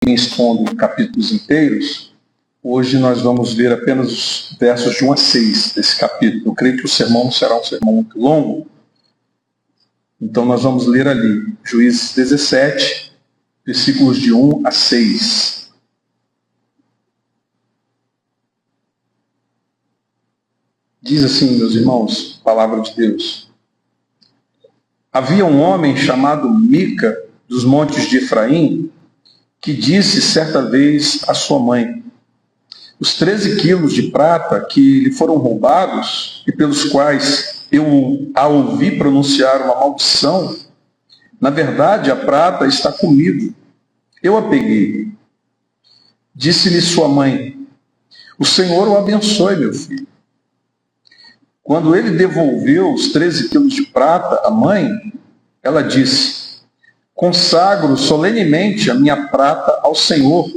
vim expondo capítulos inteiros, hoje nós vamos ver apenas os versos de 1 a 6 desse capítulo. Eu creio que o sermão não será um sermão muito longo, então nós vamos ler ali, Juízes 17, versículos de 1 a 6. Diz assim, meus irmãos, palavra de Deus. Havia um homem chamado Mica, dos montes de Efraim, que disse certa vez à sua mãe: os 13 quilos de prata que lhe foram roubados e pelos quais eu a ouvi pronunciar uma maldição, na verdade a prata está comigo. Eu a peguei. Disse-lhe sua mãe: o Senhor o abençoe, meu filho. Quando ele devolveu os 13 quilos de prata à mãe, ela disse: consagro solenemente a minha prata ao Senhor,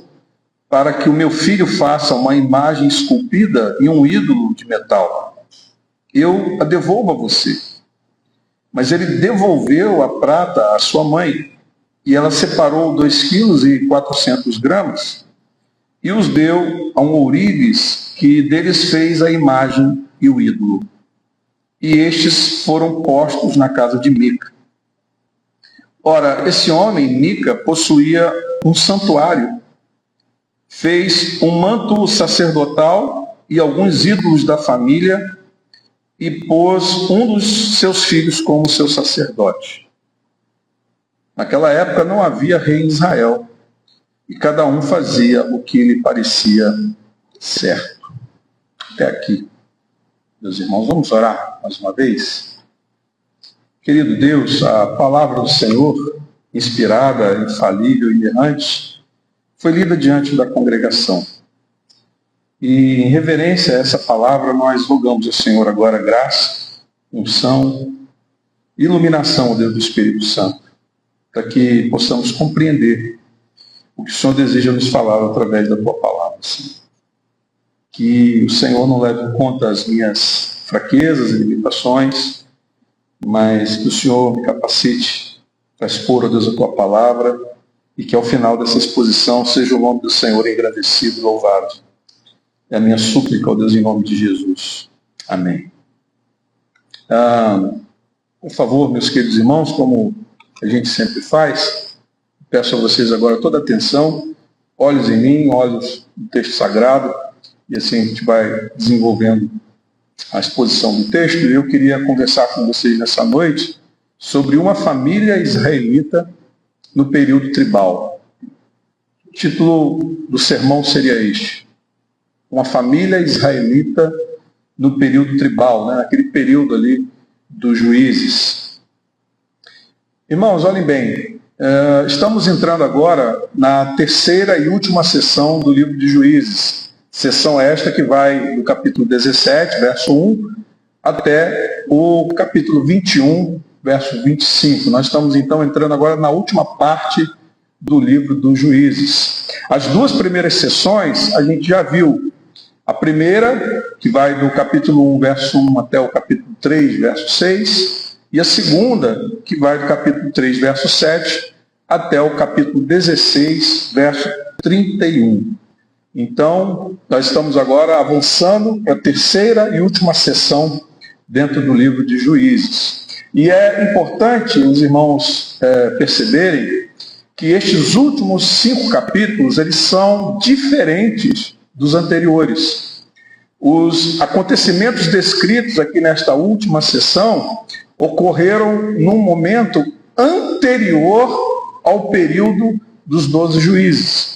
para que o meu filho faça uma imagem esculpida e um ídolo de metal. Eu a devolvo a você. Mas ele devolveu a prata à sua mãe, e ela separou 2,4 kg e os deu a um ourives, que deles fez a imagem e o ídolo. E estes foram postos na casa de Mica. Ora, esse homem, Mica, possuía um santuário. Fez um manto sacerdotal e alguns ídolos da família e pôs um dos seus filhos como seu sacerdote. Naquela época não havia rei em Israel e cada um fazia o que lhe parecia certo. Até aqui. Meus irmãos, vamos orar mais uma vez? Querido Deus, a palavra do Senhor, inspirada, infalível e inerrante, foi lida diante da congregação. E em reverência a essa palavra, nós rogamos ao Senhor agora graça, unção, iluminação, ó Deus do Espírito Santo, para que possamos compreender o que o Senhor deseja nos falar através da Tua palavra, Senhor. Que o Senhor não leve em conta as minhas fraquezas e limitações, mas que o Senhor me capacite para expor, ó Deus, a Tua palavra, e que ao final dessa exposição seja o nome do Senhor engrandecido e louvado. É a minha súplica, ó Deus, em nome de Jesus. Amém. Por favor, meus queridos irmãos, como a gente sempre faz, peço a vocês agora toda a atenção, olhos em mim, olhos no texto sagrado, e assim a gente vai desenvolvendo a exposição do texto. E eu queria conversar com vocês nessa noite sobre uma família israelita no período tribal. O título do sermão seria este: uma família israelita no período tribal, naquele período ali dos juízes. Irmãos, olhem bem, estamos entrando agora na terceira e última sessão do livro de Juízes. Sessão esta que vai do capítulo 17, verso 1, até o capítulo 21, verso 25. Nós estamos então entrando agora na última parte do livro dos Juízes. As duas primeiras sessões a gente já viu. A primeira, que vai do capítulo 1, verso 1 até o capítulo 3, verso 6, e a segunda, que vai do capítulo 3, verso 7, até o capítulo 16, verso 31. Então, nós estamos agora avançando para a terceira e última sessão dentro do livro de Juízes. E é importante os irmãos perceberem que estes últimos 5 capítulos, eles são diferentes dos anteriores. Os acontecimentos descritos aqui nesta última sessão ocorreram num momento anterior ao período dos 12 juízes.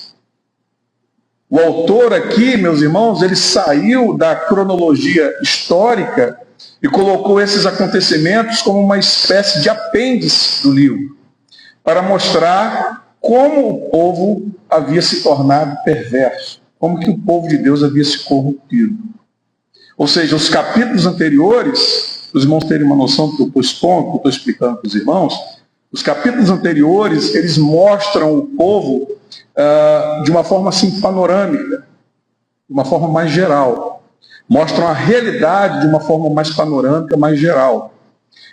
O autor aqui, meus irmãos, ele saiu da cronologia histórica e colocou esses acontecimentos como uma espécie de apêndice do livro, para mostrar como o povo havia se tornado perverso, como que o povo de Deus havia se corrompido. Ou seja, os capítulos anteriores, os irmãos terem uma noção do que eu estou expondo, do que eu estou explicando para os irmãos, os capítulos anteriores, eles mostram o povo de uma forma assim panorâmica, de uma forma mais geral. Mostram a realidade de uma forma mais panorâmica, mais geral.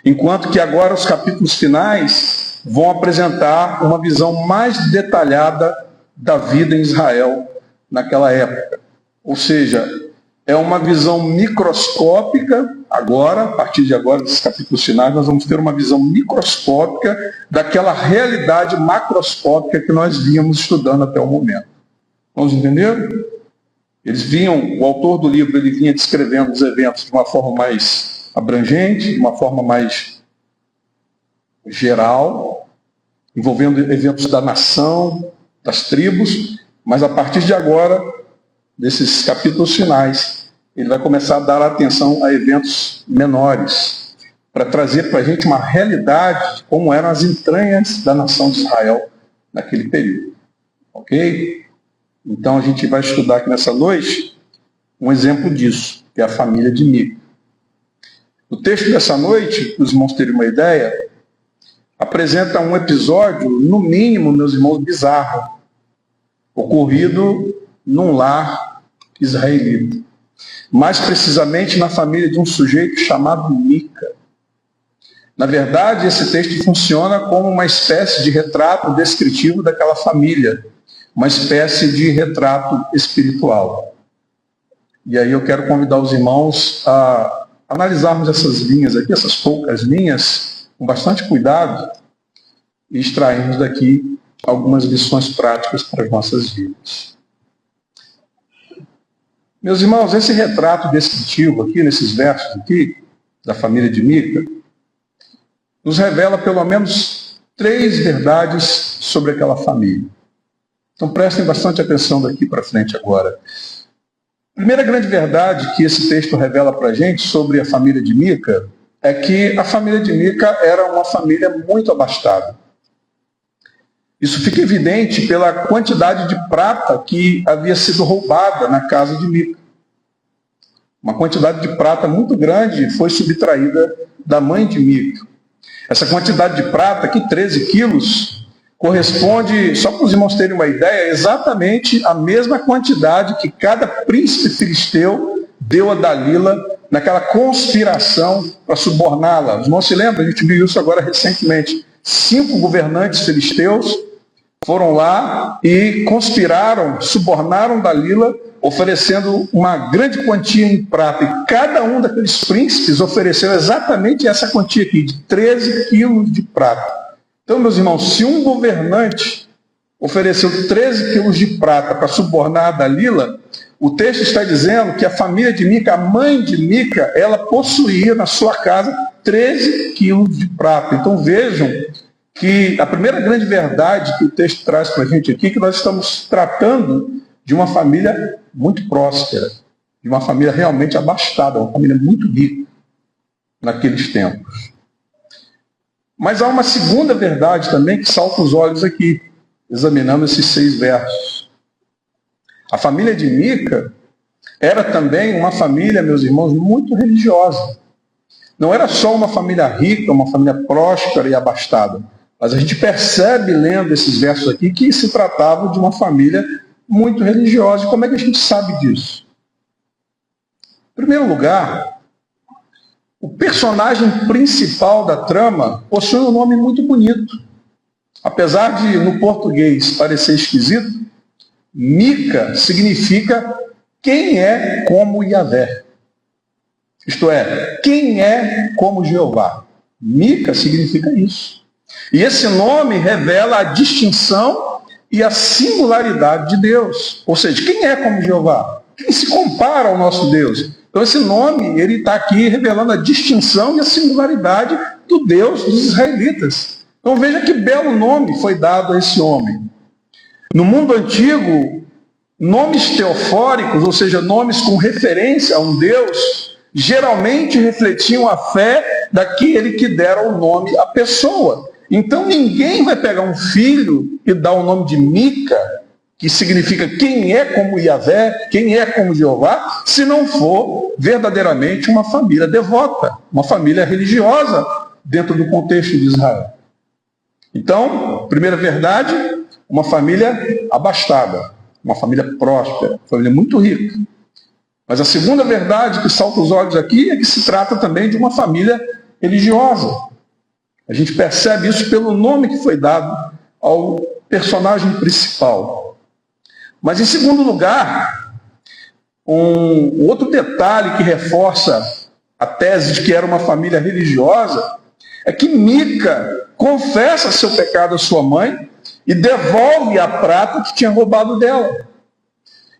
Enquanto que agora os capítulos finais vão apresentar uma visão mais detalhada da vida em Israel naquela época. Ou seja, é uma visão microscópica. Agora, a partir de agora, desses capítulos finais, nós vamos ter uma visão microscópica daquela realidade macroscópica que nós vínhamos estudando até o momento. Vamos entender? O autor do livro, ele vinha descrevendo os eventos de uma forma mais abrangente, de uma forma mais geral, envolvendo eventos da nação, das tribos, mas a partir de agora, desses capítulos finais, ele vai começar a dar atenção a eventos menores, para trazer para a gente uma realidade de como eram as entranhas da nação de Israel naquele período. Ok? Então a gente vai estudar aqui nessa noite um exemplo disso, que é a família de Mica. O texto dessa noite, para os irmãos terem uma ideia, apresenta um episódio, no mínimo, meus irmãos, bizarro, ocorrido num lar israelita. Mais precisamente na família de um sujeito chamado Mica. Na verdade, esse texto funciona como uma espécie de retrato descritivo daquela família, uma espécie de retrato espiritual. E aí eu quero convidar os irmãos a analisarmos essas linhas aqui, essas poucas linhas, com bastante cuidado, e extrairmos daqui algumas lições práticas para as nossas vidas. Meus irmãos, esse retrato descritivo aqui, nesses versos aqui, da família de Mica, nos revela pelo menos 3 verdades sobre aquela família. Então prestem bastante atenção daqui para frente agora. A primeira grande verdade que esse texto revela para a gente sobre a família de Mica é que a família de Mica era uma família muito abastada. Isso fica evidente pela quantidade de prata que havia sido roubada na casa de Mica. Uma quantidade de prata muito grande foi subtraída da mãe de Mica. Essa quantidade de prata, aqui 13 quilos, corresponde, só para os irmãos terem uma ideia, exatamente a mesma quantidade que cada príncipe filisteu deu a Dalila naquela conspiração para suborná-la. Os irmãos se lembram? A gente viu isso agora recentemente. 5 governantes filisteus foram lá e conspiraram, subornaram Dalila, oferecendo uma grande quantia em prata. E cada um daqueles príncipes ofereceu exatamente essa quantia aqui, de 13 quilos de prata. Então, meus irmãos, se um governante ofereceu 13 quilos de prata para subornar a Dalila, o texto está dizendo que a família de Mica, a mãe de Mica, ela possuía na sua casa 13 quilos de prata. Então vejam que a primeira grande verdade que o texto traz para a gente aqui é que nós estamos tratando de uma família muito próspera, de uma família realmente abastada, uma família muito rica naqueles tempos. Mas há uma segunda verdade também que salta os olhos aqui, examinando esses 6 versos. A família de Mica era também uma família, meus irmãos, muito religiosa. Não era só uma família rica, uma família próspera e abastada. Mas a gente percebe, lendo esses versos aqui, que se tratava de uma família muito religiosa. E como é que a gente sabe disso? Em primeiro lugar, o personagem principal da trama possui um nome muito bonito. Apesar de, no português, parecer esquisito, Mica significa quem é como Yahvé. Isto é, quem é como Jeová. Mica significa isso. E esse nome revela a distinção e a singularidade de Deus. Ou seja, quem é como Jeová? Quem se compara ao nosso Deus? Então esse nome, ele está aqui revelando a distinção e a singularidade do Deus dos israelitas. Então veja que belo nome foi dado a esse homem. No mundo antigo, nomes teofóricos, ou seja, nomes com referência a um Deus, geralmente refletiam a fé daquele que dera o nome à pessoa. Então ninguém vai pegar um filho e dar o nome de Mica, que significa quem é como Yahvé, quem é como Jeová, se não for verdadeiramente uma família devota, uma família religiosa dentro do contexto de Israel. Então, primeira verdade, uma família abastada, uma família próspera, uma família muito rica. Mas a segunda verdade que salta os olhos aqui é que se trata também de uma família religiosa. A gente percebe isso pelo nome que foi dado ao personagem principal. Mas, em segundo lugar, um outro detalhe que reforça a tese de que era uma família religiosa é que Mica confessa seu pecado à sua mãe e devolve a prata que tinha roubado dela.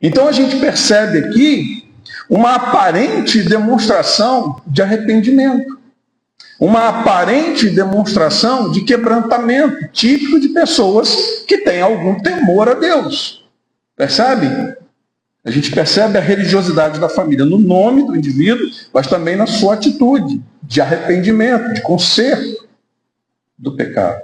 Então a gente percebe aqui uma aparente demonstração de arrependimento, uma aparente demonstração de quebrantamento, típico de pessoas que têm algum temor a Deus. Percebe? A gente percebe a religiosidade da família no nome do indivíduo, mas também na sua atitude de arrependimento, de conserto do pecado.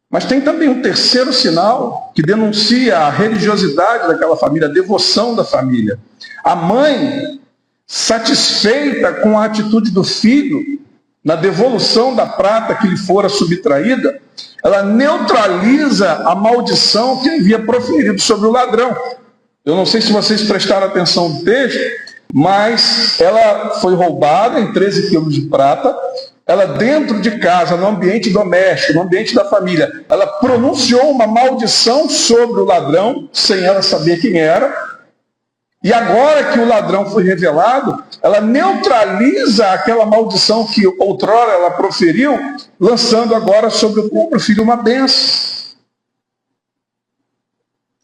Mas tem também um terceiro sinal que denuncia a religiosidade daquela família, a devoção da família. A mãe, satisfeita com a atitude do filho, na devolução da prata que lhe fora subtraída, ela neutraliza a maldição que havia proferido sobre o ladrão. Eu não sei se vocês prestaram atenção no texto, mas ela foi roubada em 13 quilos de prata. Ela dentro de casa, no ambiente doméstico, no ambiente da família, ela pronunciou uma maldição sobre o ladrão, sem ela saber quem era. E agora que o ladrão foi revelado, ela neutraliza aquela maldição que outrora ela proferiu, lançando agora sobre o próprio filho uma bênção.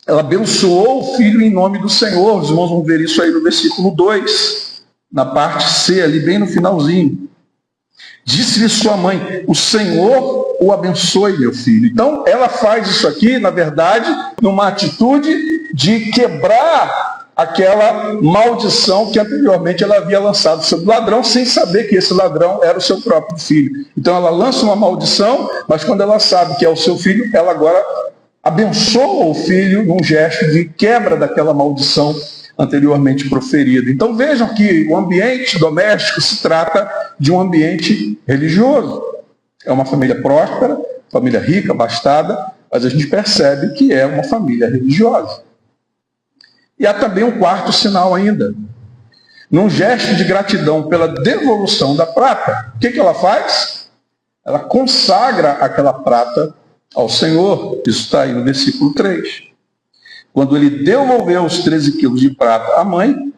Ela abençoou o filho em nome do Senhor. Os irmãos vão ver isso aí no versículo 2, na parte C, ali bem no finalzinho. Disse-lhe sua mãe, o Senhor o abençoe, meu filho. Então, ela faz isso aqui, na verdade, numa atitude de quebrar aquela maldição que anteriormente ela havia lançado sobre o ladrão, sem saber que esse ladrão era o seu próprio filho. Então, ela lança uma maldição, mas quando ela sabe que é o seu filho, ela agora abençoa o filho num gesto de quebra daquela maldição anteriormente proferida. Então vejam que o ambiente doméstico se trata de um ambiente religioso. É uma família próspera, família rica, abastada, mas a gente percebe que é uma família religiosa. E há também um quarto sinal ainda. Num gesto de gratidão pela devolução da prata, o que ela faz? Ela consagra aquela prata ao Senhor. Isso está aí no versículo 3. Quando ele devolveu os 13 quilos de prata à mãe,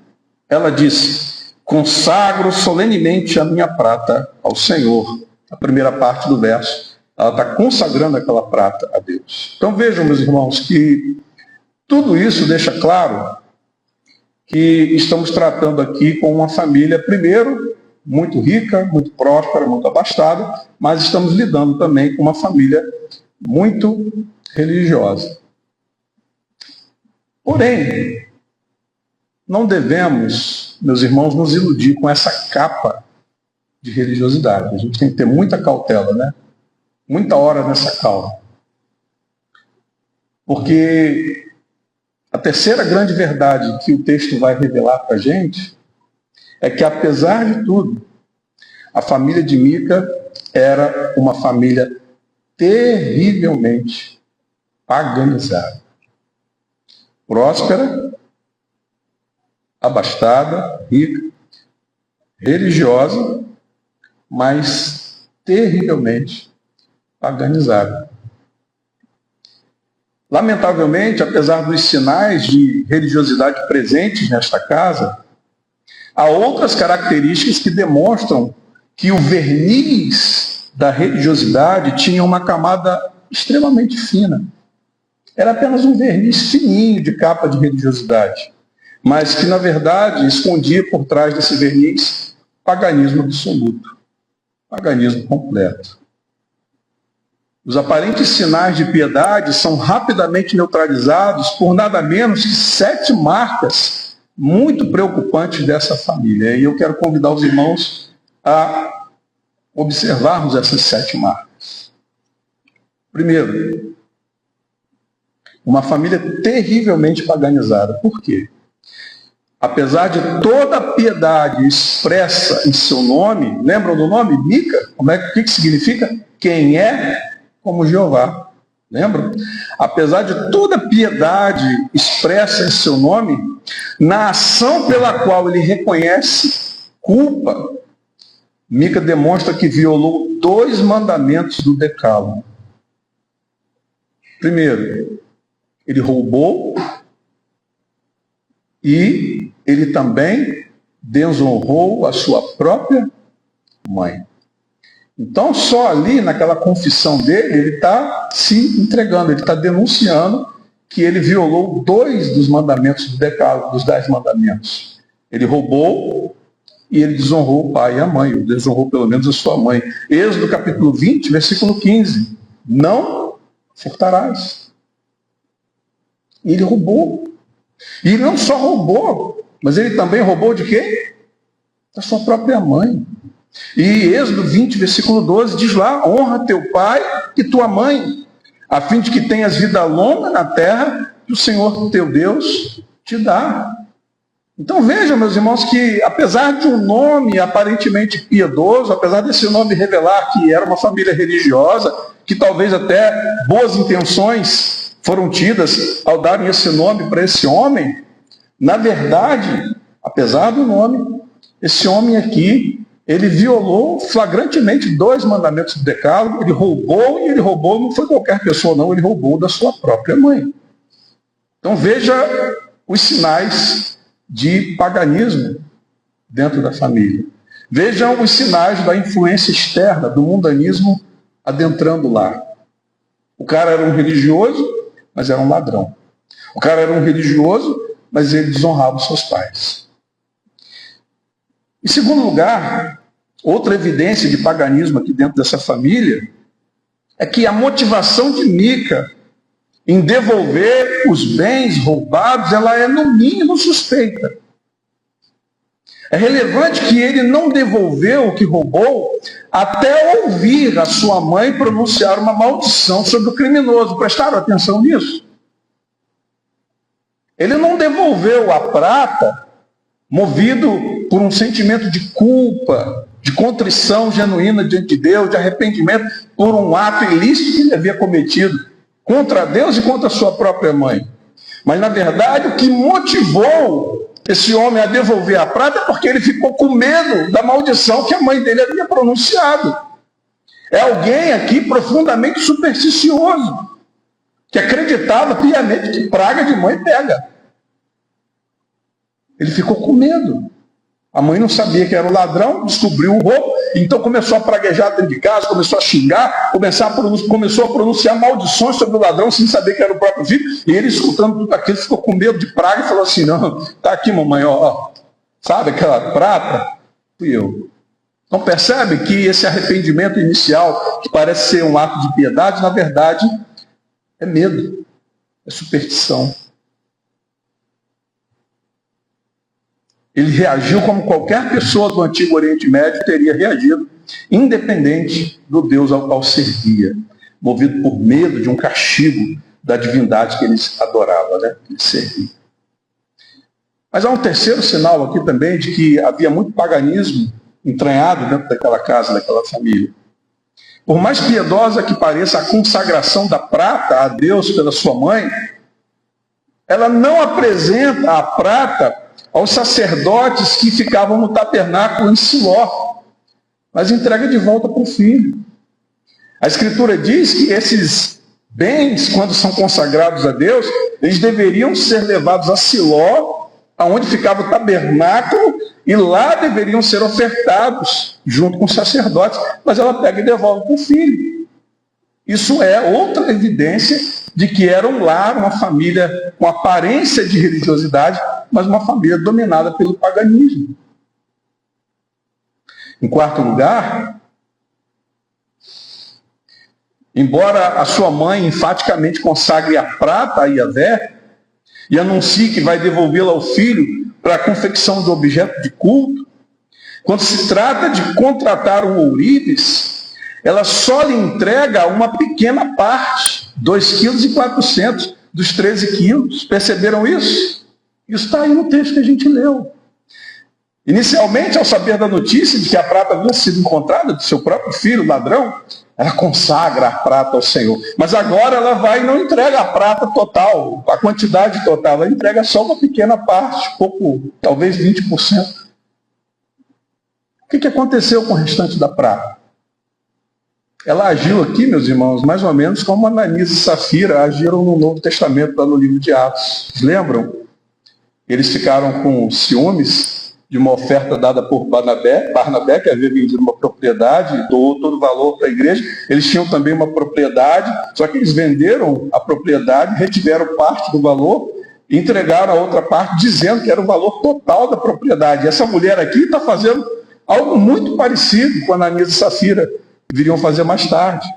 ela disse, consagro solenemente a minha prata ao Senhor. A primeira parte do verso, ela está consagrando aquela prata a Deus. Então vejam, meus irmãos, que tudo isso deixa claro que estamos tratando aqui com uma família, primeiro, muito rica, muito próspera, muito abastada, mas estamos lidando também com uma família muito religiosa. Porém, não devemos, meus irmãos, nos iludir com essa capa de religiosidade. A gente tem que ter muita cautela, né? Muita hora nessa calma. Porque a terceira grande verdade que o texto vai revelar para a gente é que, apesar de tudo, a família de Mica era uma família terrivelmente paganizada. Próspera, abastada, rica, religiosa, mas terrivelmente paganizada. Lamentavelmente, apesar dos sinais de religiosidade presentes nesta casa, há outras características que demonstram que o verniz da religiosidade tinha uma camada extremamente fina. Era apenas um verniz fininho de capa de religiosidade, mas que, na verdade, escondia por trás desse verniz paganismo absoluto, paganismo completo. Os aparentes sinais de piedade são rapidamente neutralizados por nada menos que 7 marcas muito preocupantes dessa família. E eu quero convidar os irmãos a observarmos essas 7 marcas. Primeiro, uma família terrivelmente paganizada. Por quê? Apesar de toda a piedade expressa em seu nome, lembram do nome? Mica? O que significa? Quem é como Jeová. Lembram? Apesar de toda a piedade expressa em seu nome, na ação pela qual ele reconhece culpa, Mica demonstra que violou 2 mandamentos do Decálogo. Primeiro, ele roubou e ele também desonrou a sua própria mãe. Então, só ali, naquela confissão dele, ele está se entregando, ele está denunciando que ele violou 2 dos mandamentos do decálogo, dos 10 mandamentos. Ele roubou e ele desonrou o pai e a mãe, ou desonrou pelo menos a sua mãe. Êxodo capítulo 20, versículo 15. Não furtarás. E ele roubou. E ele não só roubou, mas ele também roubou de quem? Da sua própria mãe. E Êxodo 20, versículo 12, diz lá: honra teu pai e tua mãe, a fim de que tenhas vida longa na terra que o Senhor teu Deus te dá. Então veja, meus irmãos, que apesar de um nome aparentemente piedoso, apesar desse nome revelar que era uma família religiosa, que talvez até boas intenções foram tidas ao darem esse nome para esse homem, na verdade, apesar do nome, esse homem aqui, ele violou flagrantemente 2 mandamentos do decálogo, ele roubou, e ele roubou não foi qualquer pessoa não, ele roubou da sua própria mãe. Então veja os sinais de paganismo dentro da família. Vejam os sinais da influência externa, do mundanismo adentrando lá. O cara era um religioso, mas era um ladrão. O cara era um religioso, mas ele desonrava os seus pais. Em segundo lugar, outra evidência de paganismo aqui dentro dessa família é que a motivação de Mica em devolver os bens roubados, ela é no mínimo suspeita. É relevante que ele não devolveu o que roubou até ouvir a sua mãe pronunciar uma maldição sobre o criminoso. Prestaram atenção nisso? Ele não devolveu a prata movido por um sentimento de culpa, de contrição genuína diante de Deus, de arrependimento por um ato ilícito que ele havia cometido contra Deus e contra a sua própria mãe. Mas, na verdade, o que motivou esse homem a devolver a prata é porque ele ficou com medo da maldição que a mãe dele havia pronunciado. É alguém aqui profundamente supersticioso, que acreditava piamente que praga de mãe pega. Ele ficou com medo. A mãe não sabia que era o ladrão, descobriu o roubo, então começou a praguejar dentro de casa, começou a xingar, começou a pronunciar maldições sobre o ladrão sem saber que era o próprio filho. E ele, escutando tudo aquilo, ficou com medo de praga e falou assim: não, tá aqui, mamãe, ó, sabe aquela prata? Fui eu. Então percebe que esse arrependimento inicial, que parece ser um ato de piedade, na verdade é medo, é superstição. Ele reagiu como qualquer pessoa do Antigo Oriente Médio teria reagido, independente do Deus ao qual servia, movido por medo de um castigo da divindade que eles adoravam, né? Que eles serviam. Mas há um terceiro sinal aqui também de que havia muito paganismo entranhado dentro daquela casa, daquela família. Por mais piedosa que pareça a consagração da prata a Deus pela sua mãe, ela não apresenta a prata aos sacerdotes que ficavam no tabernáculo em Siló, mas entrega de volta para o filho. A Escritura diz que esses bens, quando são consagrados a Deus, eles deveriam ser levados a Siló, aonde ficava o tabernáculo, e lá deveriam ser ofertados junto com os sacerdotes, mas ela pega e devolve para o filho. Isso é outra evidência de que era um lar, uma família com aparência de religiosidade, mas uma família dominada pelo paganismo. Em quarto lugar, embora a sua mãe enfaticamente consagre a prata a Yahvé e anuncie que vai devolvê-la ao filho para a confecção do objeto de culto, quando se trata de contratar um ourives, ela só lhe entrega uma pequena parte, 2,4 kg dos 13 quilos. Perceberam isso? Isso está aí no texto que a gente leu. Inicialmente, ao saber da notícia de que a prata havia sido encontrada do seu próprio filho, ladrão, ela consagra a prata ao Senhor. Mas agora ela vai e não entrega a prata total, a quantidade total, ela entrega só uma pequena parte, pouco, talvez 20%. O que aconteceu com o restante da prata? Ela agiu aqui, meus irmãos, mais ou menos como Ananias e Safira agiram no Novo Testamento, lá no livro de Atos. Vocês lembram? Eles ficaram com ciúmes de uma oferta dada por Barnabé, que havia vendido uma propriedade e doou todo o valor para a igreja. Eles tinham também uma propriedade, só que eles venderam a propriedade, retiveram parte do valor e entregaram a outra parte, dizendo que era o valor total da propriedade. E essa mulher aqui está fazendo algo muito parecido com Ananias e Safira viriam fazer mais tarde.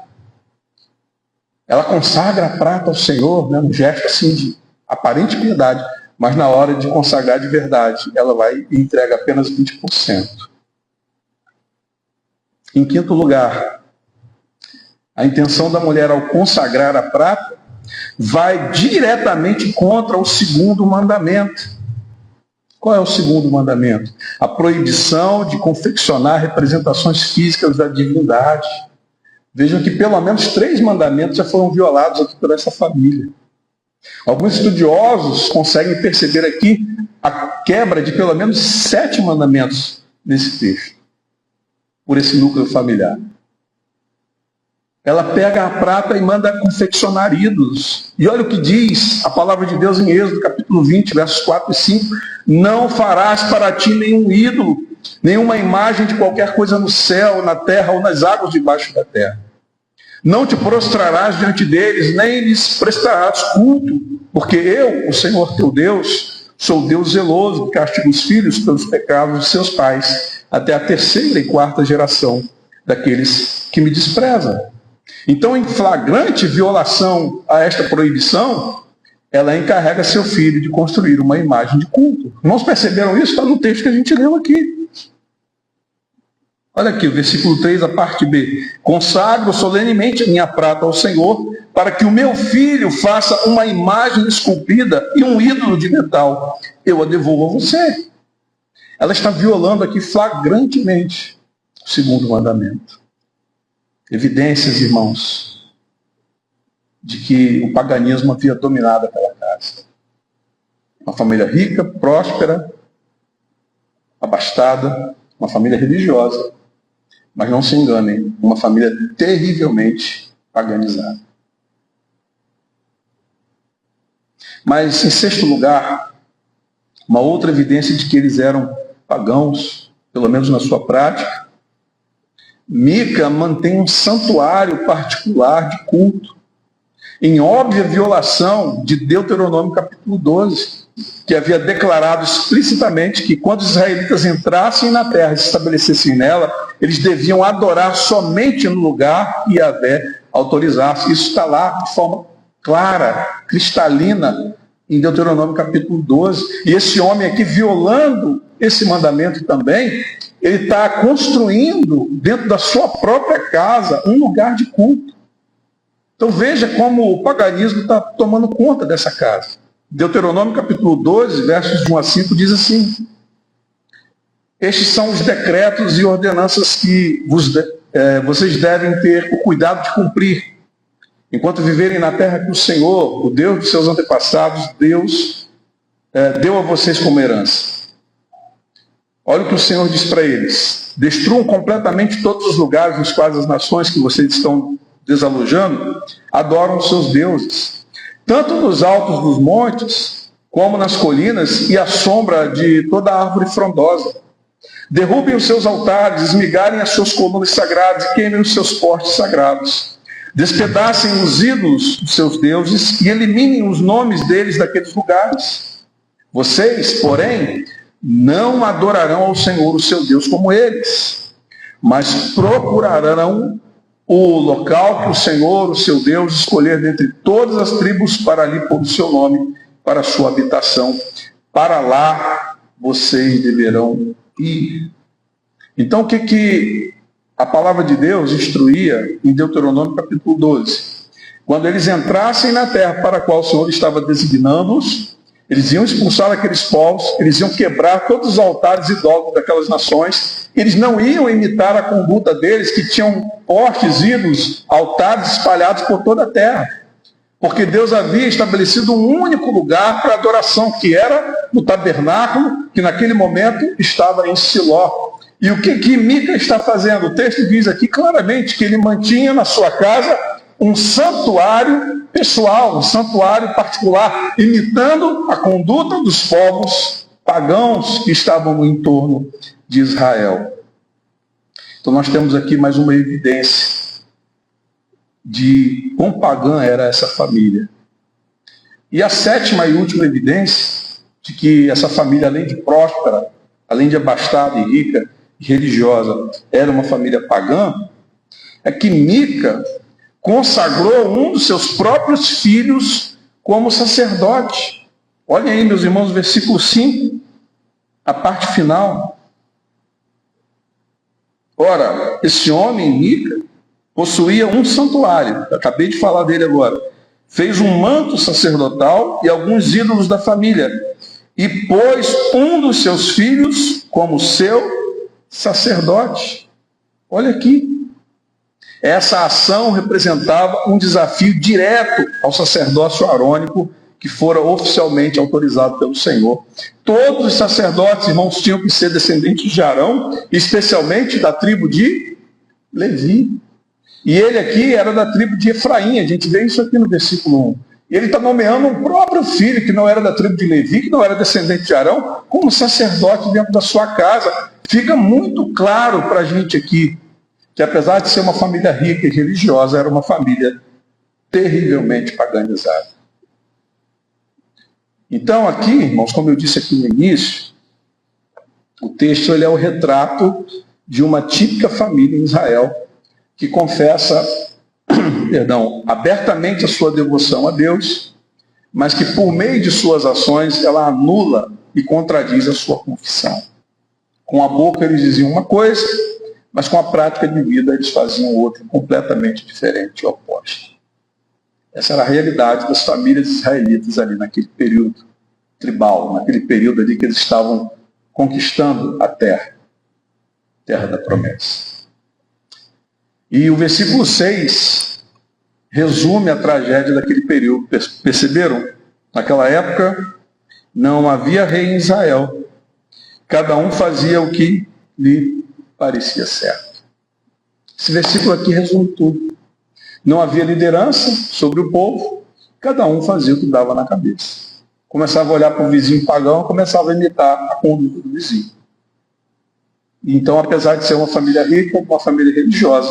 Ela consagra a prata ao Senhor, né, um gesto assim de aparente piedade, mas na hora de consagrar de verdade, ela vai e entrega apenas 20%. Em quinto lugar, a intenção da mulher ao consagrar a prata vai diretamente contra o segundo mandamento. Qual é o segundo mandamento? A proibição de confeccionar representações físicas da divindade. Vejam que pelo menos 3 mandamentos já foram violados aqui por essa família. Alguns estudiosos conseguem perceber aqui a quebra de pelo menos 7 mandamentos nesse texto, por esse núcleo familiar. Ela pega a prata e manda confeccionar ídolos. E olha o que diz a palavra de Deus em Êxodo, capítulo 20, versos 4 e 5. Não farás para ti nenhum ídolo, nenhuma imagem de qualquer coisa no céu, na terra ou nas águas debaixo da terra. Não te prostrarás diante deles, nem lhes prestarás culto, porque eu, o Senhor teu Deus, sou Deus zeloso, que castiga os filhos pelos pecados de seus pais, até a 3ª e 4ª geração daqueles que me desprezam. Então, em flagrante violação a esta proibição, ela encarrega seu filho de construir uma imagem de culto. Irmãos, perceberam isso? Está no texto que a gente leu aqui. Olha aqui, o versículo 3, a parte B. Consagro solenemente a minha prata ao Senhor, para que o meu filho faça uma imagem esculpida e um ídolo de metal. Eu a devolvo a você. Ela está violando aqui flagrantemente o segundo mandamento. Evidências, irmãos, de que o paganismo havia dominado aquela casa. Uma família rica, próspera, abastada, uma família religiosa. Mas não se enganem, uma família terrivelmente paganizada. Mas, em sexto lugar, uma outra evidência de que eles eram pagãos, pelo menos na sua prática, Mica mantém um santuário particular de culto, em óbvia violação de Deuteronômio capítulo 12, que havia declarado explicitamente que quando os israelitas entrassem na terra e se estabelecessem nela, eles deviam adorar somente no lugar que Yahvé autorizasse. Isso está lá de forma clara, cristalina, em Deuteronômio capítulo 12. E esse homem aqui, violando esse mandamento também, ele está construindo dentro da sua própria casa um lugar de culto. Então veja como o paganismo está tomando conta dessa casa. Deuteronômio capítulo 12, versos de 1 a 5, diz assim: estes são os decretos e ordenanças que vocês devem ter o cuidado de cumprir, enquanto viverem na terra que o Senhor, o Deus dos seus antepassados, deu a vocês como herança. Olha o que o Senhor diz para eles: destruam completamente todos os lugares nos quais as nações que vocês estão desalojando adoram os seus deuses, tanto nos altos dos montes, como nas colinas e à sombra de toda árvore frondosa. Derrubem os seus altares, esmigalhem as suas colunas sagradas e queimem os seus postes sagrados. Despedacem os ídolos dos seus deuses e eliminem os nomes deles daqueles lugares. Vocês, porém, não adorarão ao Senhor, o seu Deus, como eles, mas procurarão o local que o Senhor, o seu Deus, escolher dentre todas as tribos para ali pôr o seu nome, para a sua habitação. Para lá vocês deverão ir. Então, o que a palavra de Deus instruía em Deuteronômio capítulo 12? Quando eles entrassem na terra para a qual o Senhor estava designando-os, eles iam expulsar aqueles povos, eles iam quebrar todos os altares idólatras daquelas nações, eles não iam imitar a conduta deles, que tinham postes, ídolos, altares espalhados por toda a terra. Porque Deus havia estabelecido um único lugar para adoração, que era no tabernáculo, que naquele momento estava em Siló. E o que Mica está fazendo? O texto diz aqui claramente que ele mantinha na sua casa um santuário pessoal, um santuário particular, imitando a conduta dos povos pagãos que estavam no entorno de Israel. Então nós temos aqui mais uma evidência de quão pagã era essa família. E a sétima e última evidência de que essa família, além de próspera, além de abastada e rica e religiosa, era uma família pagã, é que Mica consagrou um dos seus próprios filhos como sacerdote. Olhem aí, meus irmãos, versículo 5, a parte final. Ora, esse homem, Mica, possuía um santuário, acabei de falar dele agora. Fez um manto sacerdotal e alguns ídolos da família, e pôs um dos seus filhos como seu sacerdote. Olha aqui. Essa ação representava um desafio direto ao sacerdócio arônico, que fora oficialmente autorizado pelo Senhor. Todos os sacerdotes, irmãos, tinham que ser descendentes de Arão, especialmente da tribo de Levi. E ele aqui era da tribo de Efraim, a gente vê isso aqui no versículo 1. E ele está nomeando um próprio filho, que não era da tribo de Levi, que não era descendente de Arão, como sacerdote dentro da sua casa. Fica muito claro para a gente aqui, que apesar de ser uma família rica e religiosa, era uma família terrivelmente paganizada. Então aqui, irmãos, como eu disse aqui no início, o texto ele é o retrato de uma típica família em Israel, que confessa, abertamente a sua devoção a Deus, mas que por meio de suas ações ela anula e contradiz a sua confissão. Com a boca eles diziam uma coisa, mas com a prática de vida eles faziam outra completamente diferente e oposta. Essa era a realidade das famílias israelitas ali naquele período tribal, naquele período ali que eles estavam conquistando a terra da promessa. E o versículo 6 resume a tragédia daquele período. Perceberam? Naquela época não havia rei em Israel. Cada um fazia o que lhe parecia certo. Esse versículo aqui resume tudo. Não havia liderança sobre o povo, cada um fazia o que dava na cabeça. Começava a olhar para o vizinho pagão, começava a imitar a conduta do vizinho. Então, apesar de ser uma família rica, uma família religiosa,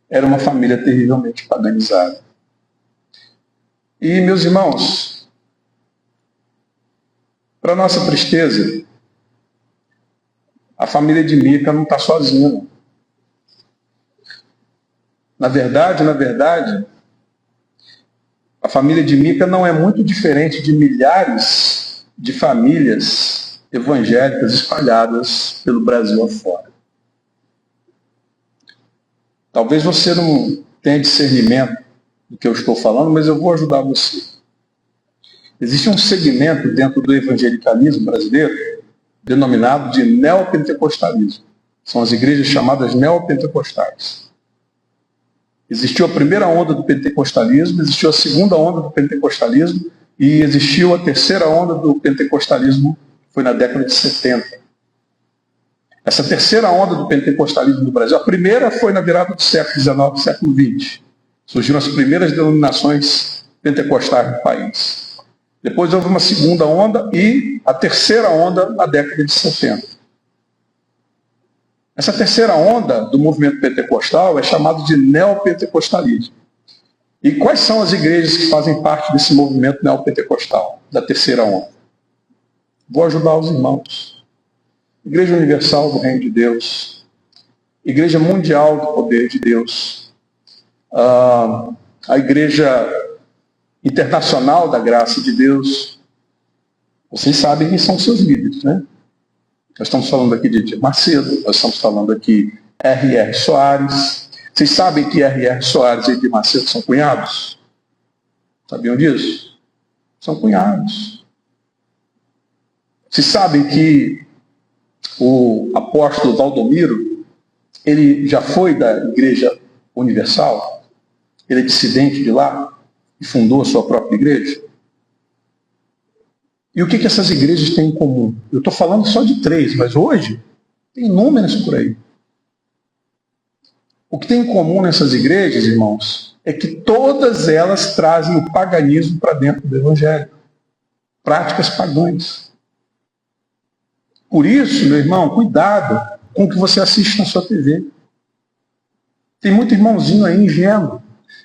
era uma família terrivelmente paganizada. E, meus irmãos, para nossa tristeza, a família de Mica não está sozinha, não. Na verdade, a família de Mica não é muito diferente de milhares de famílias evangélicas espalhadas pelo Brasil afora. Talvez você não tenha discernimento do que eu estou falando, mas eu vou ajudar você. Existe um segmento dentro do evangelicalismo brasileiro denominado de neopentecostalismo. São as igrejas chamadas neopentecostais. Existiu a primeira onda do pentecostalismo, existiu a segunda onda do pentecostalismo e existiu a terceira onda do pentecostalismo, que foi na década de 70. Essa terceira onda do pentecostalismo no Brasil, a primeira foi na virada do século XIX, século XX. Surgiram as primeiras denominações pentecostais no país. Depois houve uma segunda onda e a terceira onda na década de 70. Essa terceira onda do movimento pentecostal é chamada de neopentecostalismo. E quais são as igrejas que fazem parte desse movimento neopentecostal, da terceira onda? Vou ajudar os irmãos. Igreja Universal do Reino de Deus, Igreja Mundial do Poder de Deus, a Igreja Internacional da Graça de Deus. Vocês sabem quem são seus líderes, né? Nós estamos falando aqui de Macedo, nós estamos falando aqui R.R. Soares. Vocês sabem que R.R. Soares e Edir Macedo são cunhados? Sabiam disso? São cunhados. Vocês sabem que o apóstolo Valdomiro, ele já foi da Igreja Universal? Ele é dissidente de lá e fundou a sua própria igreja? E o que essas igrejas têm em comum? Eu estou falando só de 3, mas hoje tem inúmeras por aí. O que tem em comum nessas igrejas, irmãos, é que todas elas trazem o paganismo para dentro do Evangelho. Práticas pagãs. Por isso, meu irmão, cuidado com o que você assiste na sua TV. Tem muito irmãozinho aí ingênuo,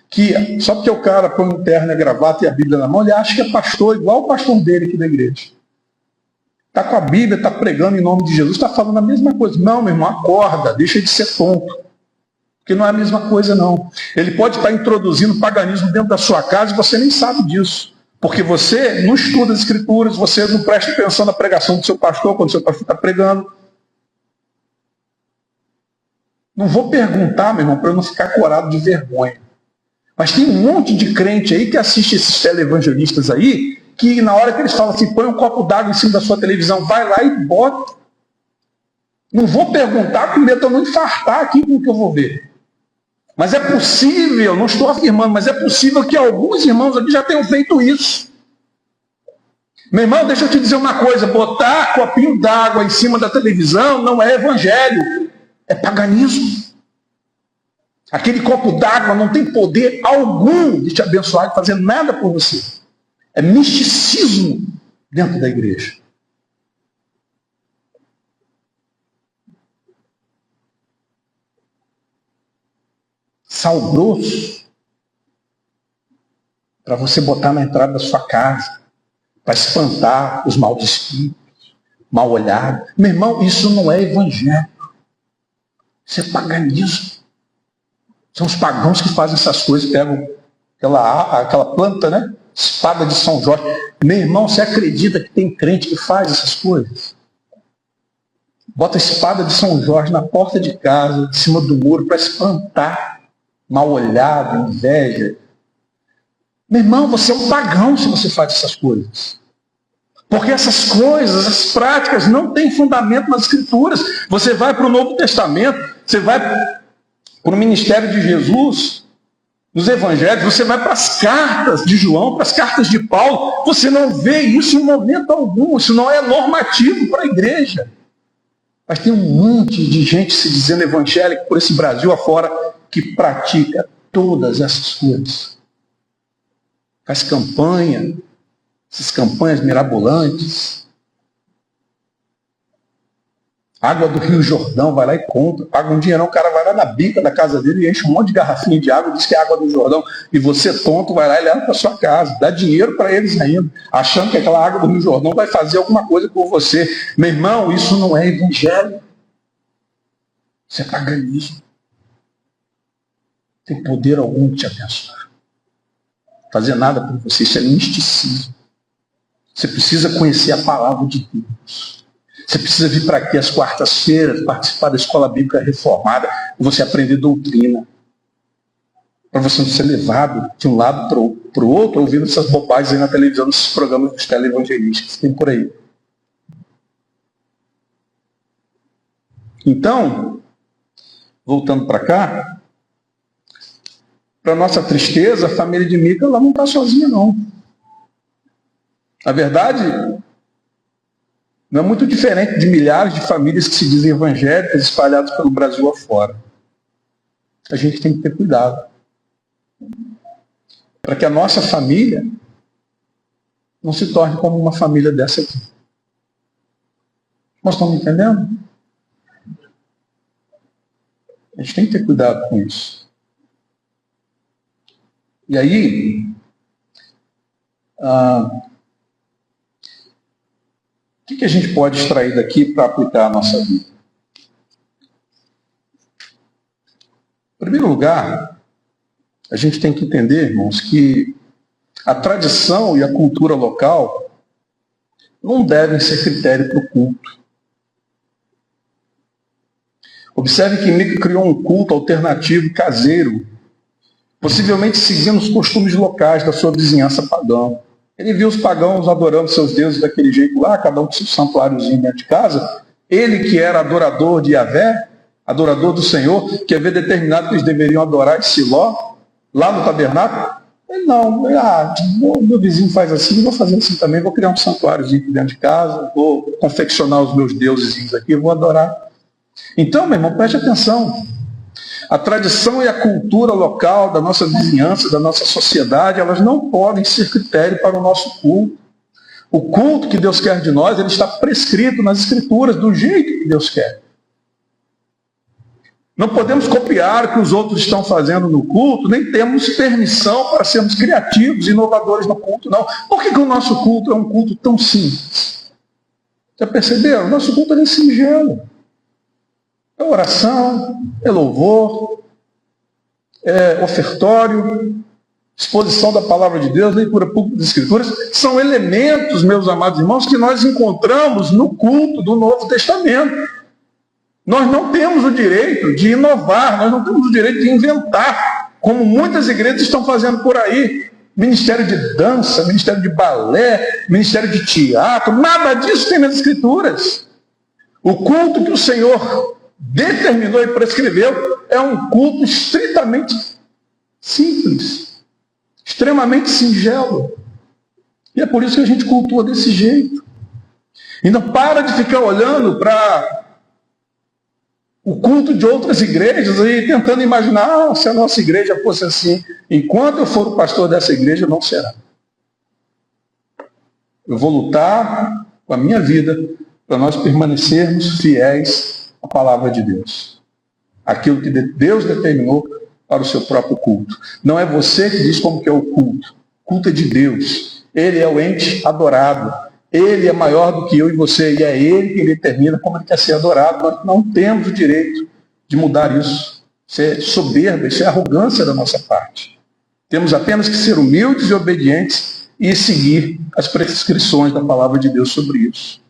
que só porque o cara põe um terno e a gravata e a Bíblia na mão, ele acha que é pastor, igual o pastor dele aqui da igreja. Está com a Bíblia, está pregando em nome de Jesus, está falando a mesma coisa. Não, meu irmão, acorda, deixa de ser tonto. Porque não é a mesma coisa, não. Ele pode estar introduzindo paganismo dentro da sua casa e você nem sabe disso. Porque você não estuda as Escrituras, você não presta atenção na pregação do seu pastor, quando o seu pastor está pregando. Não vou perguntar, meu irmão, para eu não ficar corado de vergonha. Mas tem um monte de crente aí que assiste esses televangelistas aí, que na hora que eles falam assim, põe um copo d'água em cima da sua televisão, vai lá e bota. Não vou perguntar com medo de eu não infartar aqui com o que eu vou ver. Mas é possível, não estou afirmando, mas é possível que alguns irmãos aqui já tenham feito isso. Meu irmão, deixa eu te dizer uma coisa, botar copinho d'água em cima da televisão não é evangelho, é paganismo. Aquele copo d'água não tem poder algum de te abençoar, de fazer nada por você. É misticismo dentro da igreja. Sal grosso para você botar na entrada da sua casa, para espantar os maus espíritos, mal olhados. Meu irmão, isso não é evangelho. Isso é paganismo. São os pagãos que fazem essas coisas, pegam aquela planta, né? Espada de São Jorge. Meu irmão, você acredita que tem crente que faz essas coisas? Bota a espada de São Jorge na porta de casa, em cima do muro, para espantar mal olhado, inveja. Meu irmão, você é um pagão se você faz essas coisas. Porque essas coisas, essas práticas não têm fundamento nas Escrituras. Você vai para o Novo Testamento, você vai para o ministério de Jesus, nos evangelhos, você vai para as cartas de João, para as cartas de Paulo, você não vê isso em momento algum, isso não é normativo para a igreja. Mas tem um monte de gente se dizendo evangélico por esse Brasil afora que pratica todas essas coisas. Faz campanha, essas campanhas mirabolantes. Água do Rio Jordão, vai lá e compra, paga um dinheirão, o cara vai lá na bica da casa dele e enche um monte de garrafinha de água, diz que é água do Jordão, e você, tonto, vai lá e leva para sua casa, dá dinheiro para eles ainda, achando que aquela água do Rio Jordão vai fazer alguma coisa por você. Meu irmão, isso não é evangelho. Isso é paganismo. Não tem poder algum de te abençoar. Fazer nada por você, isso é misticismo. Você precisa conhecer a palavra de Deus. Você precisa vir para aqui às quartas-feiras, participar da escola bíblica reformada, e você aprender doutrina. Para você não ser levado de um lado para o outro, ouvindo essas bobagens aí na televisão, nesses programas dos televangelistas que tem por aí. Então, voltando para cá, para nossa tristeza, a família de Mica ela não está sozinha, não. Na verdade, não é muito diferente de milhares de famílias que se dizem evangélicas espalhadas pelo Brasil afora. A gente tem que ter cuidado. Para que a nossa família não se torne como uma família dessa aqui. Nós estamos entendendo? A gente tem que ter cuidado com isso. E aí, o que a gente pode extrair daqui para aplicar a nossa vida? Em primeiro lugar, a gente tem que entender, irmãos, que a tradição e a cultura local não devem ser critério para o culto. Observe que Mica criou um culto alternativo caseiro, possivelmente seguindo os costumes locais da sua vizinhança pagã. Ele viu os pagãos adorando seus deuses daquele jeito lá, cada um com seu santuáriozinho dentro de casa. Ele que era adorador de Yahvé, adorador do Senhor, que havia determinado que eles deveriam adorar em Siló, lá no tabernáculo. Ele não, meu vizinho faz assim, eu vou fazer assim também, vou criar um santuáriozinho dentro de casa, vou confeccionar os meus deuses aqui, vou adorar. Então, meu irmão, preste atenção. A tradição e a cultura local da nossa vizinhança, da nossa sociedade, elas não podem ser critério para o nosso culto. O culto que Deus quer de nós, ele está prescrito nas Escrituras, do jeito que Deus quer. Não podemos copiar o que os outros estão fazendo no culto, nem temos permissão para sermos criativos e inovadores no culto, não. Por que o nosso culto é um culto tão simples? Já perceberam? O nosso culto é singelo. É oração, é louvor, é ofertório, exposição da palavra de Deus, leitura pública das Escrituras. São elementos, meus amados irmãos, que nós encontramos no culto do Novo Testamento. Nós não temos o direito de inovar, nós não temos o direito de inventar, como muitas igrejas estão fazendo por aí. Ministério de dança, ministério de balé, ministério de teatro, nada disso tem nas Escrituras. O culto que o Senhor determinou e prescreveu é um culto estritamente simples, extremamente singelo. E é por isso que a gente cultua desse jeito. Então para de ficar olhando para o culto de outras igrejas e tentando imaginar, se a nossa igreja fosse assim, enquanto eu for o pastor dessa igreja, não será. Eu vou lutar com a minha vida para nós permanecermos fiéis à palavra de Deus. Aquilo que Deus determinou para o seu próprio culto. Não é você que diz como que é o culto. O culto é de Deus. Ele é o ente adorado. Ele é maior do que eu e você, e é Ele que determina como Ele quer ser adorado. Nós não temos o direito de mudar isso. Isso é soberba, isso é arrogância da nossa parte. Temos apenas que ser humildes e obedientes e seguir as prescrições da palavra de Deus sobre isso.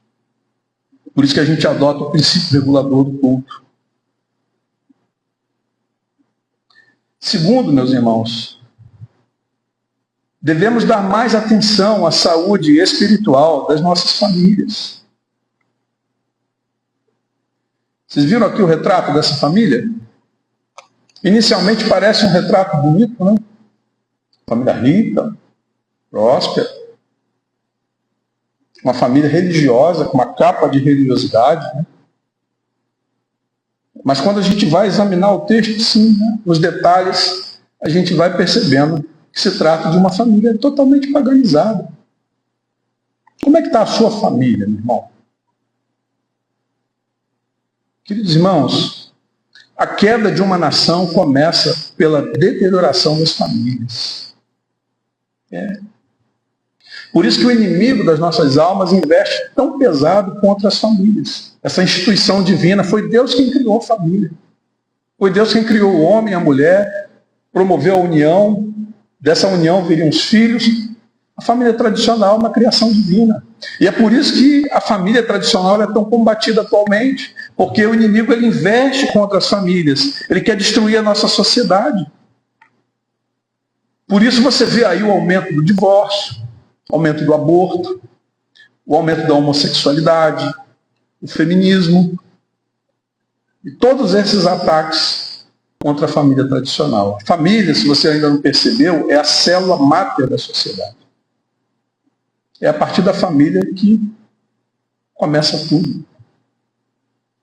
Por isso que a gente adota o princípio regulador do culto. Segundo, meus irmãos, devemos dar mais atenção à saúde espiritual das nossas famílias. Vocês viram aqui o retrato dessa família? Inicialmente parece um retrato bonito, né? Família rica, próspera. Uma família religiosa, com uma capa de religiosidade, né? Mas quando a gente vai examinar o texto, sim, né? Os detalhes, a gente vai percebendo que se trata de uma família totalmente paganizada. Como é que está a sua família, meu irmão? Queridos irmãos, a queda de uma nação começa pela deterioração das famílias. Por isso que o inimigo das nossas almas investe tão pesado contra as famílias. Essa instituição divina, foi Deus quem criou a família. Foi Deus quem criou o homem e a mulher, promoveu a união. Dessa união viriam os filhos. A família tradicional é uma criação divina. E é por isso que a família tradicional é tão combatida atualmente. Porque o inimigo ele investe contra as famílias. Ele quer destruir a nossa sociedade. Por isso você vê aí o aumento do divórcio, o aumento do aborto, o aumento da homossexualidade, o feminismo. E todos esses ataques contra a família tradicional. A família, se você ainda não percebeu, é a célula máter da sociedade. É a partir da família que começa tudo.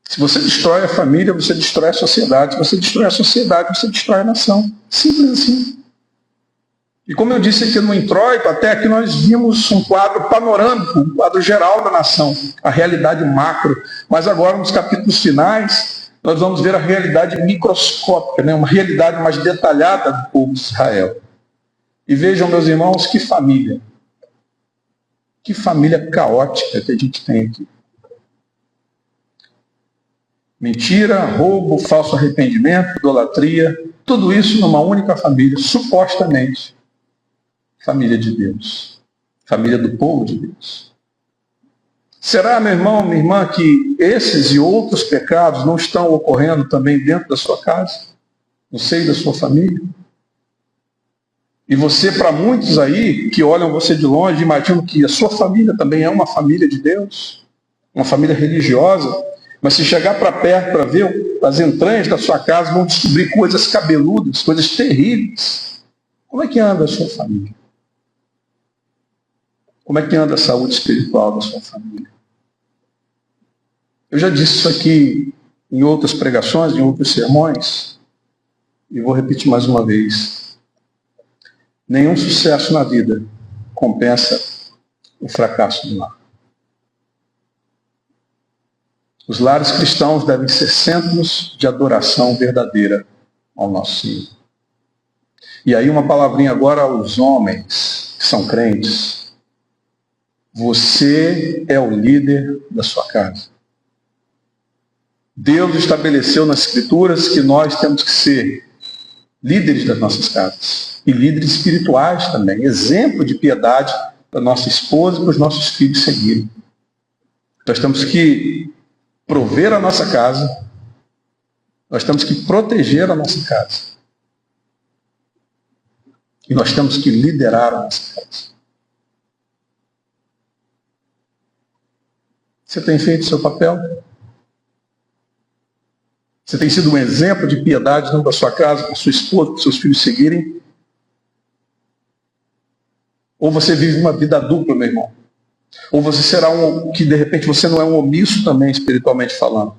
Se você destrói a família, você destrói a sociedade. Se você destrói a sociedade, você destrói a nação. Simples assim. E como eu disse aqui no introito, até aqui nós vimos um quadro panorâmico, um quadro geral da nação, a realidade macro. Mas agora, nos capítulos finais, nós vamos ver a realidade microscópica, né? Uma realidade mais detalhada do povo de Israel. E vejam, meus irmãos, que família. Que família caótica que a gente tem aqui. Mentira, roubo, falso arrependimento, idolatria, tudo isso numa única família, supostamente família de Deus, família do povo de Deus. Será, meu irmão, minha irmã, que esses e outros pecados não estão ocorrendo também dentro da sua casa, no seio da sua família? E você, para muitos aí, que olham você de longe, imaginam que a sua família também é uma família de Deus, uma família religiosa, mas se chegar para perto para ver as entranhas da sua casa, vão descobrir coisas cabeludas, coisas terríveis. Como é que anda a sua família? Como é que anda a saúde espiritual da sua família? Eu já disse isso aqui em outras pregações, em outros sermões. E vou repetir mais uma vez. Nenhum sucesso na vida compensa o fracasso do lar. Os lares cristãos devem ser centros de adoração verdadeira ao nosso Senhor. E aí uma palavrinha agora aos homens que são crentes. Você é o líder da sua casa. Deus estabeleceu nas Escrituras que nós temos que ser líderes das nossas casas. E líderes espirituais também. Exemplo de piedade para nossa esposa e para os nossos filhos seguirem. Nós temos que prover a nossa casa. Nós temos que proteger a nossa casa. E nós temos que liderar a nossa casa. Você tem feito o seu papel? Você tem sido um exemplo de piedade dentro da sua casa, para sua esposa, para seus filhos seguirem? Ou você vive uma vida dupla, meu irmão? Ou você será que de repente você não é um omisso também, espiritualmente falando?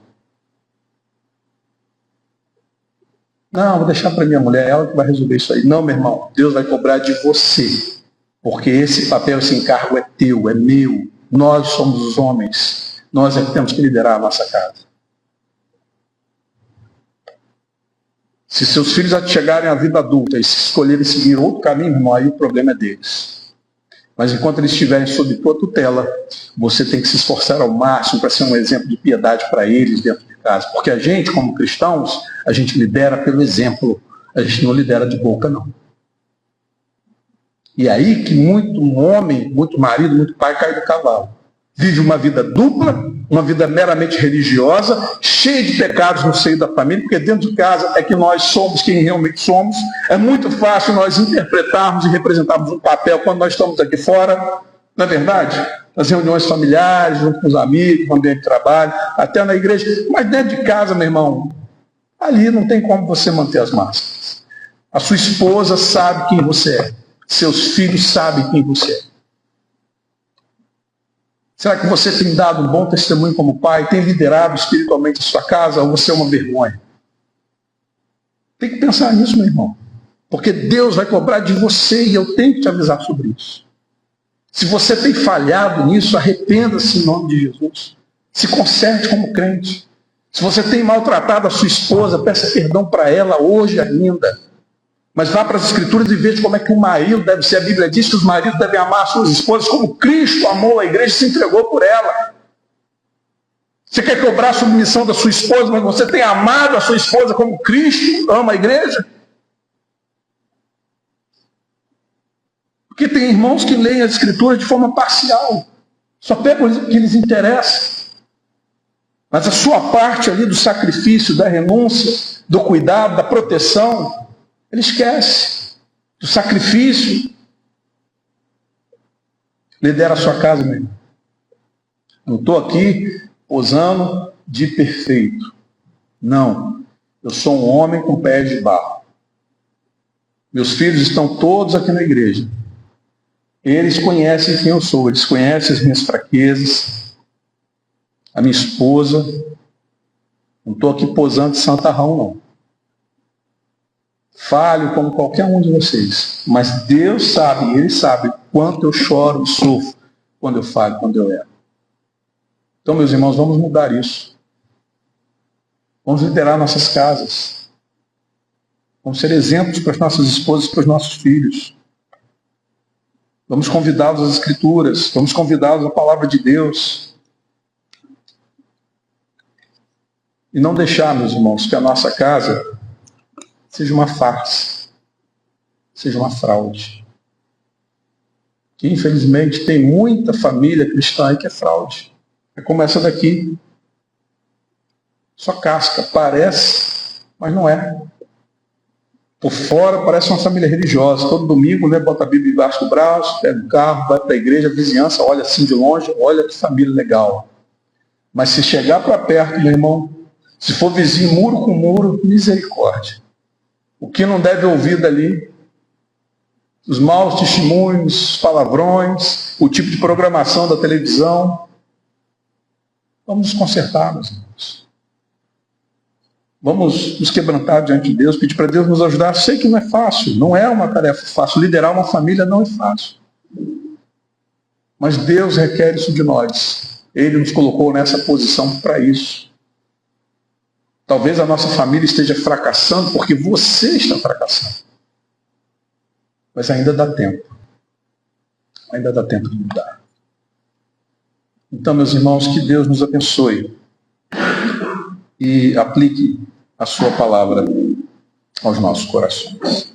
Não, vou deixar para minha mulher, ela que vai resolver isso aí. Não, meu irmão, Deus vai cobrar de você. Porque esse papel, esse encargo é teu, é meu. Nós somos os homens. Nós é que temos que liderar a nossa casa. Se seus filhos chegarem à vida adulta e se escolherem seguir outro caminho, irmão, aí o problema é deles. Mas enquanto eles estiverem sob tua tutela, você tem que se esforçar ao máximo para ser um exemplo de piedade para eles dentro de casa. Porque a gente, como cristãos, a gente lidera pelo exemplo. A gente não lidera de boca, não. E aí que muito homem, muito marido, muito pai cai do cavalo. Vive uma vida dupla, uma vida meramente religiosa, cheia de pecados no seio da família, porque dentro de casa é que nós somos quem realmente somos. É muito fácil nós interpretarmos e representarmos um papel quando nós estamos aqui fora, não é verdade? Nas reuniões familiares, junto com os amigos, no ambiente de trabalho, até na igreja. Mas dentro de casa, meu irmão, ali não tem como você manter as máscaras. A sua esposa sabe quem você é. Seus filhos sabem quem você é. Será que você tem dado um bom testemunho como pai? Tem liderado espiritualmente a sua casa? Ou você é uma vergonha? Tem que pensar nisso, meu irmão. Porque Deus vai cobrar de você e eu tenho que te avisar sobre isso. Se você tem falhado nisso, arrependa-se em nome de Jesus. Se conserte como crente. Se você tem maltratado a sua esposa, peça perdão para ela hoje ainda. Mas vá para as Escrituras e veja como é que o marido deve ser. A Bíblia diz que os maridos devem amar suas esposas como Cristo amou a igreja e se entregou por ela. Você quer cobrar a submissão da sua esposa, mas você tem amado a sua esposa como Cristo ama a igreja? Porque tem irmãos que leem as Escrituras de forma parcial. Só pegam o que lhes interessa. Mas a sua parte ali do sacrifício, da renúncia, do cuidado, da proteção, ele esquece do sacrifício. Lidera a sua casa, meu irmão. Não estou aqui posando de perfeito. Não. Eu sou um homem com pés de barro. Meus filhos estão todos aqui na igreja. Eles conhecem quem eu sou. Eles conhecem as minhas fraquezas. A minha esposa. Não estou aqui posando de santarrão, não. Falho como qualquer um de vocês. Mas Deus sabe, Ele sabe quanto eu choro e sofro quando eu falho, quando eu erro. Então, meus irmãos, vamos mudar isso. Vamos liderar nossas casas. Vamos ser exemplos para as nossas esposas e para os nossos filhos. Vamos convidá-los às Escrituras. Vamos convidá-los à palavra de Deus. E não deixar, meus irmãos, que a nossa casa seja uma farsa, seja uma fraude. Que infelizmente tem muita família cristã aí que é fraude. É como essa daqui. Só casca, parece, mas não é. Por fora parece uma família religiosa. Todo domingo, né, bota a Bíblia embaixo do braço, pega o carro, vai para a igreja, a vizinhança olha assim de longe, olha que família legal. Mas se chegar para perto, meu irmão, se for vizinho muro com muro, misericórdia. O que não deve ouvir dali, os maus testemunhos, os palavrões, o tipo de programação da televisão. Vamos nos consertar, meus irmãos. Vamos nos quebrantar diante de Deus, pedir para Deus nos ajudar. Sei que não é fácil, não é uma tarefa fácil. Liderar uma família não é fácil. Mas Deus requer isso de nós. Ele nos colocou nessa posição para isso. Talvez a nossa família esteja fracassando porque você está fracassando. Mas ainda dá tempo. Ainda dá tempo de mudar. Então, meus irmãos, que Deus nos abençoe e aplique a sua palavra aos nossos corações.